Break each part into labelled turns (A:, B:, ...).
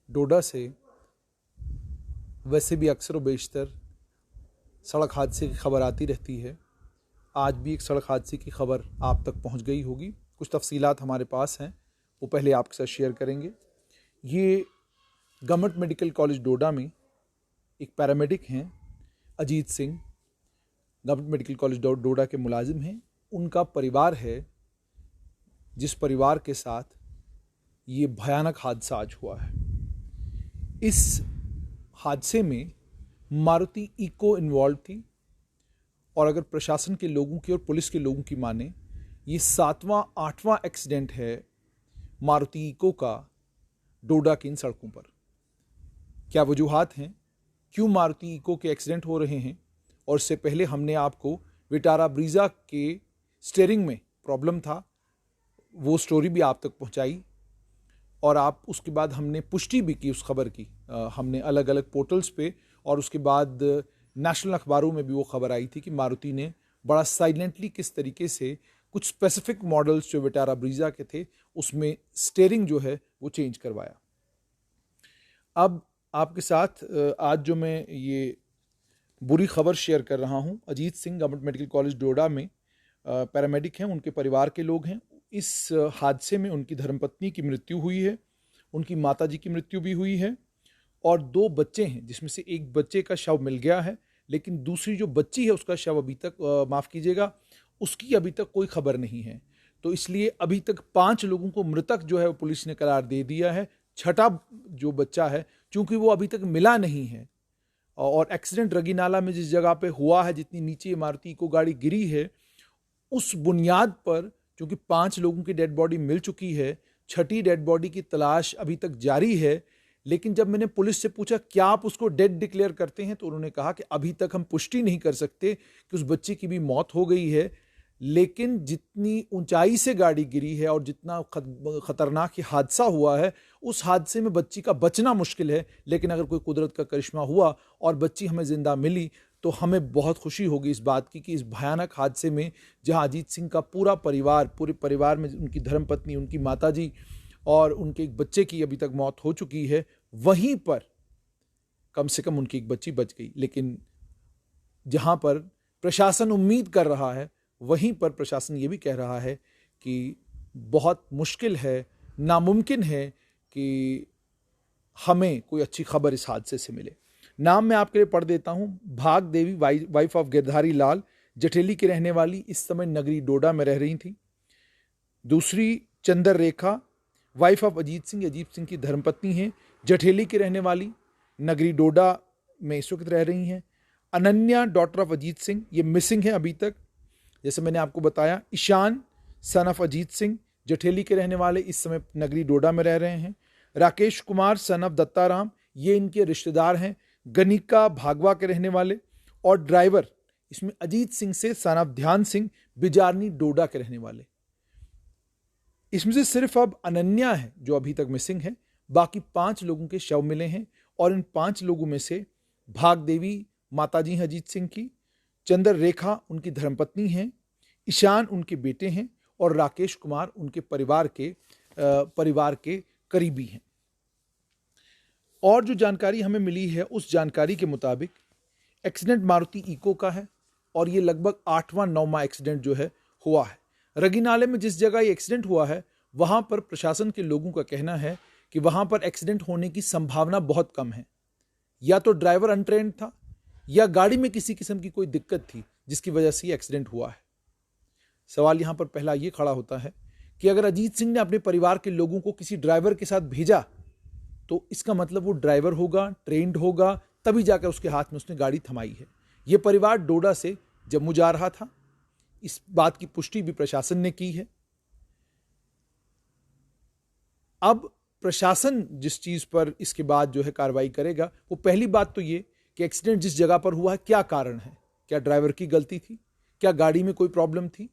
A: डोडा से वैसे भी अक्सर व बेशतर सड़क हादसे की खबर आती रहती है। आज भी एक सड़क हादसे की खबर आप तक पहुंच गई होगी। कुछ तफसीलात हमारे पास हैं, वो पहले आपके साथ शेयर करेंगे। ये गवर्नमेंट मेडिकल कॉलेज डोडा में एक पैरामेडिक हैं, Ajit Singh, government medical college Doda के मुलाजिम हैं। उनका परिवार है जिस परिवार के साथ ये भयानक हादसा आज हुआ है। इस हादसे में मारुति इको इन्वॉल्व थी और अगर प्रशासन के लोगों की और पुलिस के लोगों की माने, ये 7वां 8वां एक्सीडेंट है मारुति इको का डोडा की इन सड़कों पर। क्या वजूहात हैं, क्यों मारुति इको के एक्सीडेंट हो रहे हैं? और इससे पहले हमने आपको विटारा ब्रीजा के स्टीयरिंग में प्रॉब्लम था, वो स्टोरी भी आप तक पहुंचाई और आप उसके बाद हमने पुष्टि भी की उस खबर की। हमने अलग अलग पोर्टल्स पे और उसके बाद नेशनल अखबारों में भी वो खबर आई थी कि मारुति ने बड़ा साइलेंटली किस तरीके से कुछ स्पेसिफिक मॉडल्स जो विटारा ब्रीजा के थे उसमें स्टीयरिंग जो है वो चेंज करवाया। अब आपके साथ आज जो मैं ये बुरी खबर शेयर कर रहा हूँ, Ajit Singh government medical college Doda में पैरामेडिक हैं, उनके परिवार के लोग हैं। इस हादसे में उनकी धर्मपत्नी की मृत्यु हुई है, उनकी माताजी की मृत्यु भी हुई है और 2 बच्चे हैं जिसमें से एक बच्चे का शव मिल गया है, लेकिन दूसरी जो बच्ची है उसका शव अभी तक माफ़ कीजिएगा, उसकी अभी तक कोई खबर नहीं है। तो इसलिए अभी तक 5 लोगों को मृतक जो है वो पुलिस ने करार दे दिया है। छठा जो बच्चा है चूंकि वो अभी तक मिला नहीं है और एक्सीडेंट रगीनाला में जिस जगह पे हुआ है, जितनी नीचे मारुति को गाड़ी गिरी है, उस बुनियाद पर क्योंकि 5 लोगों की डेड बॉडी मिल चुकी है, छठी डेड बॉडी की तलाश अभी तक जारी है। लेकिन जब मैंने पुलिस से पूछा क्या आप उसको डेड डिक्लेयर करते हैं, तो उन्होंने कहा कि अभी तक हम पुष्टि नहीं कर सकते कि उस बच्चे की भी मौत हो गई है, लेकिन जितनी ऊंचाई से गाड़ी गिरी है और जितना खतरनाक हादसा हुआ है, उस हादसे में बच्ची का बचना मुश्किल है। लेकिन अगर कोई कुदरत का करिश्मा हुआ और बच्ची हमें जिंदा मिली तो हमें बहुत खुशी होगी इस बात की कि इस भयानक हादसे में जहां अजीत सिंह का पूरे परिवार में उनकी धर्मपत्नी, उनकी माताजी और उनके एक बच्चे की अभी तक मौत हो चुकी है, वहीं पर कम से कम उनकी एक बच्ची बच गई। लेकिन जहां पर प्रशासन उम्मीद कर रहा है, वहीं पर प्रशासन ये भी कह रहा है कि बहुत मुश्किल है, नामुमकिन है कि हमें कोई अच्छी खबर इस हादसे से मिले। नाम मैं आपके लिए पढ़ देता हूं। भाग देवी वाइफ ऑफ गिरधारी लाल, जठेली की रहने वाली, इस समय नगरी डोडा में रह रही थी। दूसरी चंदर रेखा, वाइफ ऑफ अजीत सिंह की धर्मपत्नी है, जठेली की रहने वाली, नगरी डोडा में इस वक्त रह रही हैं। अनन्या डॉटर ऑफ अजीत सिंह, ये मिसिंग है अभी तक, जैसे मैंने आपको बताया। ईशान सन ऑफ अजीत सिंह, जठेली के रहने वाले, इस समय नगरी डोडा में रह रहे हैं। राकेश कुमार सन ऑफ दत्ताराम, ये इनके रिश्तेदार हैं, गनिका भागवा के रहने वाले। और ड्राइवर इसमें अजीत सिंह से सन ऑफ ध्यान सिंह, बिजारनी डोडा के रहने वाले। इसमें से सिर्फ अब अनन्या है जो अभी तक मिसिंग है, बाकी 5 लोगों के शव मिले हैं और इन 5 लोगों में से भाग देवी माताजी हैं अजीत सिंह की, चंद्र रेखा उनकी धर्मपत्नी हैं, ईशान उनके बेटे हैं और राकेश कुमार उनके परिवार के करीबी हैं। और जो जानकारी हमें मिली है उस जानकारी के मुताबिक एक्सीडेंट मारुति इको का है और ये लगभग 8वां 9वां एक्सीडेंट जो है हुआ है। रगीनाले में जिस जगह ये एक्सीडेंट हुआ है वहां पर प्रशासन के लोगों का कहना है कि वहां पर एक्सीडेंट होने की संभावना बहुत कम है। या तो ड्राइवर अनट्रेन्ड था या गाड़ी में किसी किस्म की कोई दिक्कत थी जिसकी वजह से ये एक्सीडेंट हुआ है। सवाल यहां पर पहला ये खड़ा होता है कि अगर अजीत सिंह ने अपने परिवार के लोगों को किसी ड्राइवर के साथ भेजा तो इसका मतलब वो ड्राइवर होगा, ट्रेन्ड होगा, तभी जाकर उसके हाथ में उसने गाड़ी थमाई है। ये परिवार डोडा से जम्मू जा रहा था, इस बात की पुष्टि भी प्रशासन ने की है। अब प्रशासन जिस चीज पर इसके बाद जो है कार्रवाई करेगा, वो पहली बात तो ये कि एक्सीडेंट जिस जगह पर हुआ है क्या कारण है, क्या ड्राइवर की गलती थी, क्या गाड़ी में कोई प्रॉब्लम थी।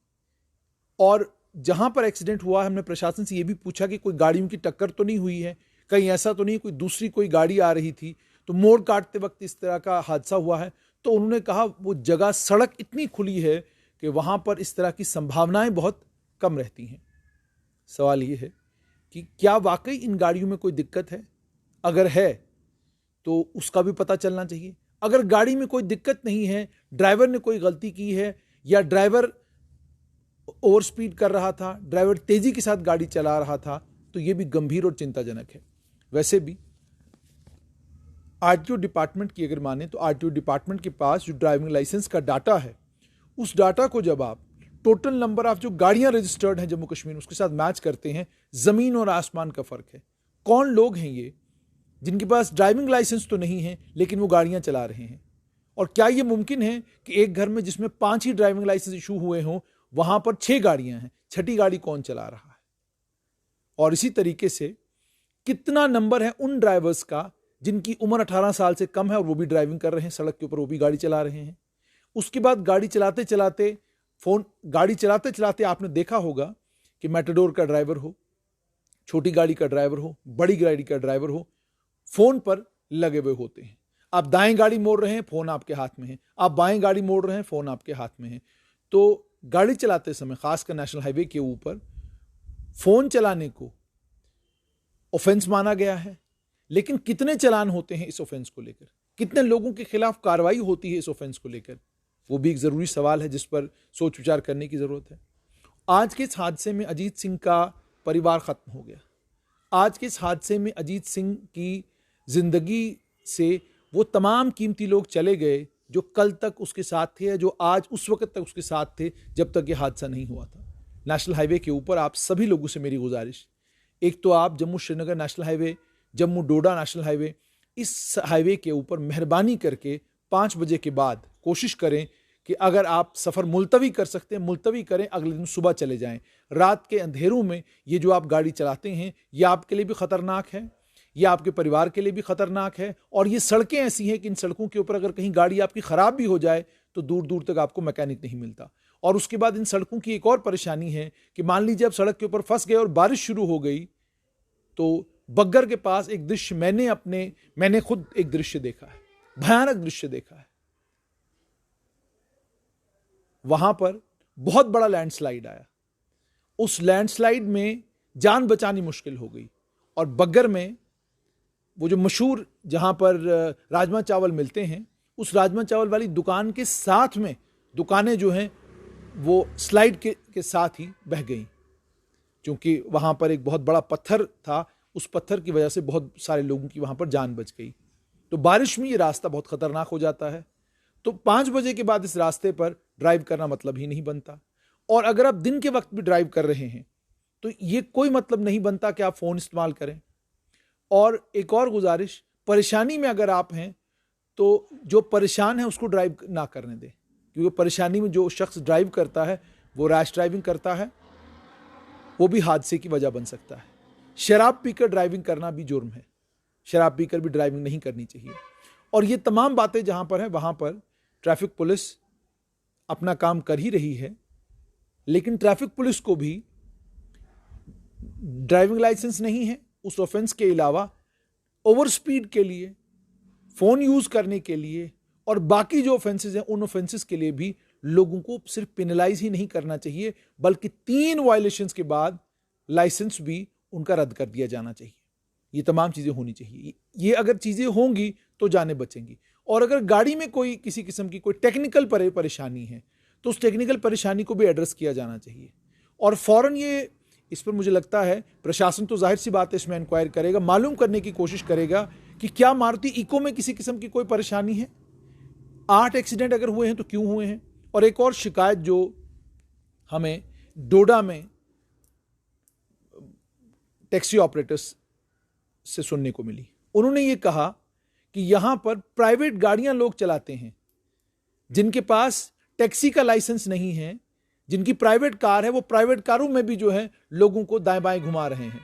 A: और जहां पर एक्सीडेंट हुआ है हमने प्रशासन से यह भी पूछा कि कोई गाड़ियों की टक्कर तो नहीं हुई है, कहीं ऐसा तो नहीं कोई दूसरी कोई गाड़ी आ रही थी तो मोड़ काटते वक्त इस तरह का हादसा हुआ है। तो उन्होंने कहा वो जगह सड़क इतनी खुली है कि वहां पर इस तरह की संभावनाएं बहुत कम रहती हैं। सवाल ये है कि क्या वाकई इन गाड़ियों में कोई दिक्कत है? अगर है तो उसका भी पता चलना चाहिए। अगर गाड़ी में कोई दिक्कत नहीं है, ड्राइवर ने कोई गलती की है या ड्राइवर ओवर स्पीड कर रहा था, ड्राइवर तेजी के साथ गाड़ी चला रहा था, तो यह भी गंभीर और चिंताजनक है। वैसे भी आरटीओ डिपार्टमेंट की अगर माने तो आरटीओ डिपार्टमेंट के पास जो ड्राइविंग लाइसेंस का डाटा है, उस डाटा को जब आप टोटल नंबर ऑफ जो गाड़ियां रजिस्टर्ड हैं जम्मू कश्मीर में उसके साथ मैच करते हैं, जमीन और आसमान का फर्क है। कौन लोग हैं ये जिनके पास ड्राइविंग लाइसेंस तो नहीं है लेकिन वो गाड़ियां चला रहे हैं? और क्या ये मुमकिन है कि एक घर में जिसमें 5 ही ड्राइविंग लाइसेंस इशू हुए हों, वहां पर 6 गाड़ियां हैं, 6ठी गाड़ी कौन चला रहा है? और इसी तरीके से कितना नंबर है उन ड्राइवर्स का जिनकी उम्र 18 साल से कम है और वो भी ड्राइविंग कर रहे हैं, सड़क के ऊपर वो भी गाड़ी चला रहे हैं। उसके बाद गाड़ी चलाते चलाते आपने देखा होगा कि मैटाडोर का ड्राइवर हो, छोटी गाड़ी का ड्राइवर हो, बड़ी गाड़ी का ड्राइवर हो, फोन पर लगे हुए होते हैं। आप दाएं गाड़ी मोड़ रहे हैं, फोन आपके हाथ में है, आप बाएं गाड़ी मोड़ रहे हैं, फोन आपके हाथ में है। तो गाड़ी चलाते समय, खासकर नेशनल हाईवे के ऊपर, फोन चलाने को ऑफेंस माना गया है। लेकिन कितने चालान होते हैं इस ऑफेंस को लेकर, कितने लोगों के खिलाफ कार्रवाई होती है इस ऑफेंस को लेकर, वो भी एक जरूरी सवाल है जिस पर सोच विचार करने की जरूरत है। आज के इस हादसे में अजीत सिंह का परिवार खत्म हो गया। आज के इस हादसे में अजीत सिंह की जिंदगी से वो तमाम कीमती लोग चले गए जो कल तक उसके साथ थे, जो आज उस वक्त तक उसके साथ थे जब तक ये हादसा नहीं हुआ था। नेशनल हाईवे के ऊपर आप सभी लोगों से मेरी गुजारिश, एक तो आप जम्मू श्रीनगर नेशनल हाईवे, जम्मू डोडा नेशनल हाईवे, इस हाईवे के ऊपर मेहरबानी करके 5 बजे के बाद कोशिश करें कि अगर आप सफ़र मुलतवी कर सकते हैं मुलतवी करें, अगले दिन सुबह चले जाएं। रात के अंधेरों में ये जो आप गाड़ी चलाते हैं ये आपके लिए भी ख़तरनाक है, ये आपके परिवार के लिए भी ख़तरनाक है। और ये सड़कें ऐसी हैं कि इन सड़कों के ऊपर अगर कहीं गाड़ी आपकी ख़राब भी हो जाए तो दूर दूर तक आपको मैकेनिक नहीं मिलता। और उसके बाद इन सड़कों की एक और परेशानी है कि मान लीजिए आप सड़क के ऊपर फंस गए और बारिश शुरू हो गई, तो बग्गर के पास एक दृश्य मैंने खुद एक दृश्य देखा है, भयानक दृश्य देखा है। वहां पर बहुत बड़ा लैंडस्लाइड आया, उस लैंडस्लाइड में जान बचानी मुश्किल हो गई। और बग्गर में वो जो मशहूर जहां पर राजमा चावल मिलते हैं, उस राजमा चावल वाली दुकान के साथ में दुकानें जो हैं वो स्लाइड के साथ ही बह गई, क्योंकि वहां पर एक बहुत बड़ा पत्थर था, उस पत्थर की वजह से बहुत सारे लोगों की वहां पर जान बच गई। तो बारिश में ये रास्ता बहुत खतरनाक हो जाता है। तो 5 बजे के बाद इस रास्ते पर ड्राइव करना मतलब ही नहीं बनता। और अगर आप दिन के वक्त भी ड्राइव कर रहे हैं तो ये कोई मतलब नहीं बनता कि आप फ़ोन इस्तेमाल करें। और एक और गुजारिश, परेशानी में अगर आप हैं तो जो परेशान है उसको ड्राइव ना करने दें, क्योंकि परेशानी में जो शख्स ड्राइव करता है वो रैश ड्राइविंग करता है, वो भी हादसे की वजह बन सकता है। शराब पीकर ड्राइविंग करना भी जुर्म है, शराब पीकर भी ड्राइविंग नहीं करनी चाहिए। और ये तमाम बातें जहां पर हैं वहां पर ट्रैफिक पुलिस अपना काम कर ही रही है, लेकिन ट्रैफिक पुलिस को भी ड्राइविंग लाइसेंस नहीं है, उस ऑफेंस के अलावा ओवर स्पीड के लिए, फोन यूज करने के लिए और बाकी जो ऑफेंसेस हैं उन ऑफेंसेस के लिए भी लोगों को सिर्फ पेनलाइज ही नहीं करना चाहिए, बल्कि 3 वायलेशंस के बाद लाइसेंस भी उनका रद्द कर दिया जाना चाहिए। ये तमाम चीजें होनी चाहिए। ये अगर चीजें होंगी तो जानें बचेंगी। और अगर गाड़ी में कोई किसी किस्म की कोई टेक्निकल परेशानी है तो उस टेक्निकल परेशानी को भी एड्रेस किया जाना चाहिए। और फौरन ये इस पर मुझे लगता है प्रशासन तो जाहिर सी बात है इसमें इंक्वायर करेगा, मालूम करने की कोशिश करेगा कि क्या मारुति इको में किसी किस्म की कोई परेशानी है, 8 एक्सीडेंट अगर हुए हैं तो क्यों हुए हैं। और एक और शिकायत जो हमें डोडा में टैक्सी ऑपरेटर्स से सुनने को मिली, उन्होंने ये कहा कि यहां पर प्राइवेट गाड़ियां लोग चलाते हैं जिनके पास टैक्सी का लाइसेंस नहीं है, जिनकी प्राइवेट कार है, वो प्राइवेट कारों में भी जो है लोगों को दाएं बाएं घुमा रहे हैं।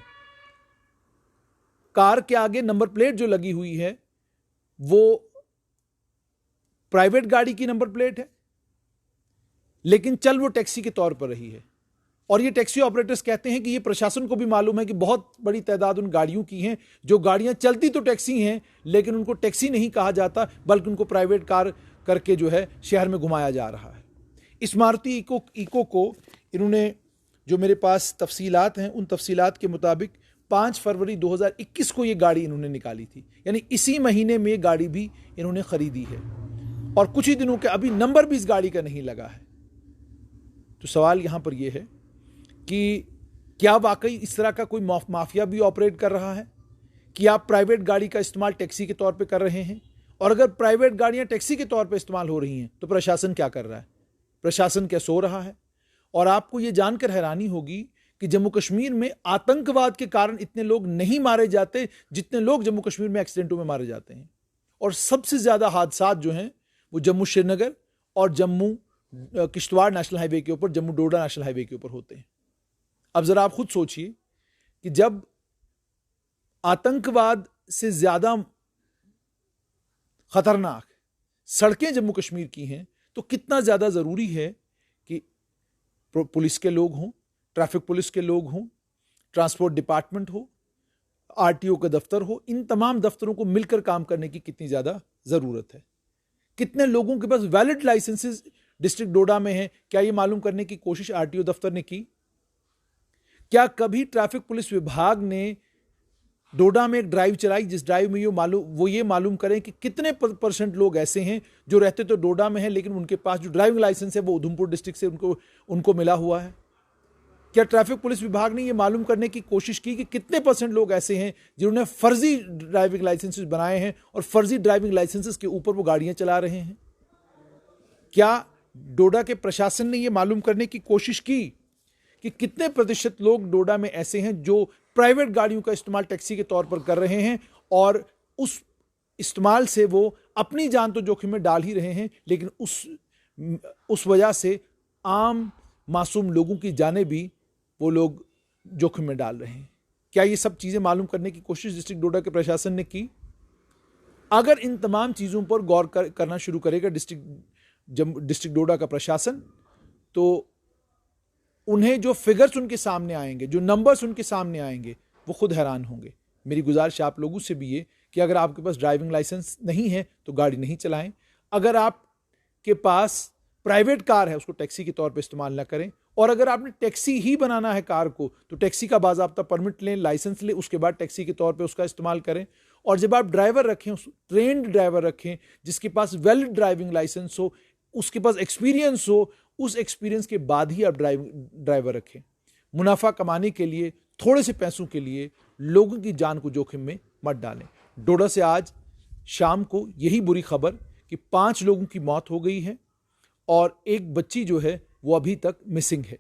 A: कार के आगे नंबर प्लेट जो लगी हुई है वो प्राइवेट गाड़ी की नंबर प्लेट है, लेकिन चल वो टैक्सी के तौर पर रही है। और ये टैक्सी ऑपरेटर्स कहते हैं कि ये प्रशासन को भी मालूम है कि बहुत बड़ी तादाद उन गाड़ियों की हैं जो गाड़ियां चलती तो टैक्सी हैं लेकिन उनको टैक्सी नहीं कहा जाता, बल्कि उनको प्राइवेट कार करके जो है शहर में घुमाया जा रहा है। इस मारुति इको को इन्होंने, जो मेरे पास तफसीलात हैं, उन तफसीलात के मुताबिक 5 फरवरी 2021 को ये गाड़ी इन्होंने निकाली थी, यानी इसी महीने में ये गाड़ी भी इन्होंने खरीदी है और कुछ ही दिनों के अभी नंबर भी इस गाड़ी का नहीं लगा है। तो सवाल यहां पर यह है कि क्या वाकई इस तरह का कोई माफिया भी ऑपरेट कर रहा है कि आप प्राइवेट गाड़ी का इस्तेमाल टैक्सी के तौर पे कर रहे हैं? और अगर प्राइवेट गाड़ियां टैक्सी के तौर पे इस्तेमाल हो रही हैं तो प्रशासन क्या कर रहा है? प्रशासन क्या सो रहा है? और आपको यह जानकर हैरानी होगी कि जम्मू कश्मीर में आतंकवाद के कारण इतने लोग नहीं मारे जाते जितने लोग जम्मू कश्मीर में एक्सीडेंटों में मारे जाते हैं। और सबसे ज्यादा हादसा जो हैं वो जम्मू श्रीनगर और जम्मू किश्तवाड़ नेशनल हाईवे के ऊपर, जम्मू डोडा नेशनल हाईवे के ऊपर होते हैं। अब जरा आप खुद सोचिए कि जब आतंकवाद से ज्यादा खतरनाक सड़कें जम्मू कश्मीर की हैं तो कितना ज्यादा जरूरी है कि पुलिस के लोग हों, ट्रैफिक पुलिस के लोग हों, ट्रांसपोर्ट डिपार्टमेंट हो, आरटीओ का दफ्तर हो, इन तमाम दफ्तरों को मिलकर काम करने की कितनी ज्यादा जरूरत है। कितने लोगों के पास वैलिड लाइसेंसेस डिस्ट्रिक्ट डोडा में है, क्या यह मालूम करने की कोशिश आरटीओ दफ्तर ने की? क्या कभी ट्रैफिक पुलिस विभाग ने डोडा में एक ड्राइव चलाई जिस ड्राइव में ये मालूम करें कि कितने % लोग ऐसे हैं जो रहते तो डोडा में हैं लेकिन उनके पास जो ड्राइविंग लाइसेंस है वो उधमपुर डिस्ट्रिक्ट से उनको मिला हुआ है? क्या ट्रैफिक पुलिस विभाग ने यह मालूम करने की कोशिश की कि कितने % लोग ऐसे हैं जिन्होंने फर्जी ड्राइविंग लाइसेंसेस बनाए हैं और फर्जी ड्राइविंग लाइसेंसेस के ऊपर वो गाड़ियां चला रहे हैं? क्या डोडा के प्रशासन ने यह मालूम करने की कोशिश की कि कितने % लोग डोडा में ऐसे हैं जो प्राइवेट गाड़ियों का इस्तेमाल टैक्सी के तौर पर कर रहे हैं और उस इस्तेमाल से वो अपनी जान तो जोखिम में डाल ही रहे हैं लेकिन उस वजह से आम मासूम लोगों की जानें भी वो लोग जोखिम में डाल रहे हैं? क्या ये सब चीजें मालूम करने की कोशिश डिस्ट्रिक्ट डोडा के प्रशासन ने की? अगर इन तमाम चीजों पर गौर करना शुरू करेगा डिस्ट्रिक्ट डोडा का प्रशासन तो उन्हें जो फिगर्स उनके सामने आएंगे, जो नंबर्स उनके सामने आएंगे, वो खुद हैरान होंगे। मेरी गुजारिश आप लोगों से भी ये कि अगर आपके पास ड्राइविंग लाइसेंस नहीं है तो गाड़ी नहीं चलाएं। अगर आपके पास प्राइवेट कार है उसको टैक्सी के तौर पे इस्तेमाल ना करें। और अगर आपने टैक्सी ही बनाना है कार को तो टैक्सी का बाज़ाब्ता परमिट लें, लाइसेंस लें, उसके बाद टैक्सी के तौर पे उसका इस्तेमाल करें। और जब आप ड्राइवर रखें, ट्रेंड ड्राइवर रखें जिसके पास वैलिड ड्राइविंग लाइसेंस हो, उसके पास एक्सपीरियंस हो, उस एक्सपीरियंस के बाद ही आप ड्राइवर रखें। मुनाफा कमाने के लिए, थोड़े से पैसों के लिए लोगों की जान को जोखिम में मत डालें। डोडा से आज शाम को यही बुरी खबर कि 5 लोगों की मौत हो गई है और एक बच्ची जो है वो अभी तक मिसिंग है।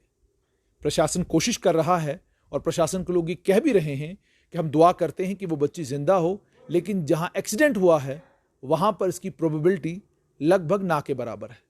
A: प्रशासन कोशिश कर रहा है और प्रशासन के लोग ये कह भी रहे हैं कि हम दुआ करते हैं कि वो बच्ची जिंदा हो, लेकिन जहां एक्सीडेंट हुआ है वहां पर इसकी प्रोबेबिलिटी लगभग ना के बराबर है।